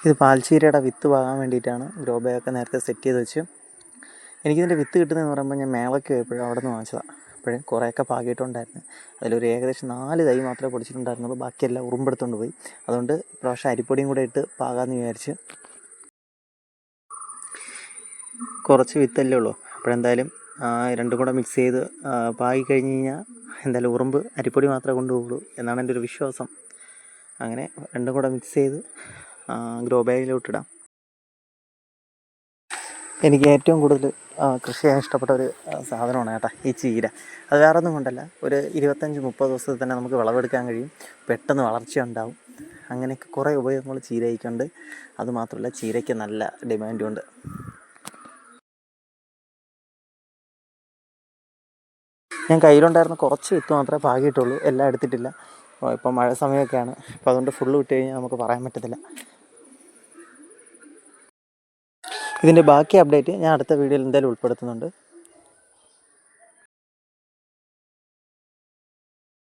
ഇത് പാൽച്ചീരയുടെ വിത്ത് പാകാൻ വേണ്ടിയിട്ടാണ്. ഗ്രോ ബാഗൊക്കെ നേരത്തെ സെറ്റ് ചെയ്ത് വെച്ച്. എനിക്കിതിൻ്റെ വിത്ത് കിട്ടുന്നതെന്ന് പറയുമ്പോൾ ഞാൻ മേളയ്ക്ക് പോയപ്പോഴും അവിടെ നിന്ന് വാങ്ങിച്ചതാണ്. അപ്പോഴും കുറേയൊക്കെ പാകിയിട്ടുണ്ടായിരുന്നു. അതിലൊരു ഏകദേശം 4 തൈ മാത്രമേ പൊടിച്ചിട്ടുണ്ടായിരുന്നുള്ളൂ. ബാക്കിയെല്ലാം ഉറുമ്പെടുത്തുകൊണ്ട് പോയി. അതുകൊണ്ട് ഇപ്രാവശ്യം അരിപ്പൊടിയും കൂടെ ഇട്ട് പാകാമെന്ന് വിചാരിച്ച്. കുറച്ച് വിത്തല്ലേ ഉള്ളൂ. അപ്പോഴെന്തായാലും രണ്ടും കൂടെ മിക്സ് ചെയ്ത് പാകി കഴിഞ്ഞ് കഴിഞ്ഞാൽ എന്തായാലും ഉറുമ്പ് അരിപ്പൊടി മാത്രമേ കൊണ്ടുപോകുള്ളൂ എന്നാണ് എൻ്റെ ഒരു വിശ്വാസം. അങ്ങനെ രണ്ടും കൂടെ മിക്സ് ചെയ്ത് ഗ്രോ ബാഗിലോട്ടിടാം. എനിക്ക് ഏറ്റവും കൂടുതൽ കൃഷി ചെയ്യാൻ ഇഷ്ടപ്പെട്ട ഒരു സാധനമാണ് കേട്ടോ ഈ ചീര. അത് വേറെ ഒന്നും കൊണ്ടല്ല, ഒരു 25-30 ദിവസത്തിൽ തന്നെ നമുക്ക് വിളവെടുക്കാൻ കഴിയും. പെട്ടെന്ന് വളർച്ചയുണ്ടാവും. അങ്ങനെയൊക്കെ കുറേ ഉപയോഗങ്ങൾ ചീരയ്ക്കുണ്ട്. അതുമാത്രമല്ല, ചീരയ്ക്ക് നല്ല ഡിമാൻഡും ഉണ്ട്. ഞാൻ കയ്യിലുണ്ടായിരുന്ന കുറച്ച് വിത്ത് മാത്രമേ പാകിയിട്ടുള്ളൂ, എല്ലാം എടുത്തിട്ടില്ല. ഇപ്പം മഴ സമയമൊക്കെയാണ്. അപ്പോൾ അതുകൊണ്ട് ഫുള്ള് വിട്ട് കഴിഞ്ഞാൽ നമുക്ക് പറയാൻ പറ്റത്തില്ല. ഇതിൻ്റെ ബാക്കി അപ്ഡേറ്റ് ഞാൻ അടുത്ത വീഡിയോയിൽ എന്തായാലും ഉൾപ്പെടുത്തുന്നുണ്ട്.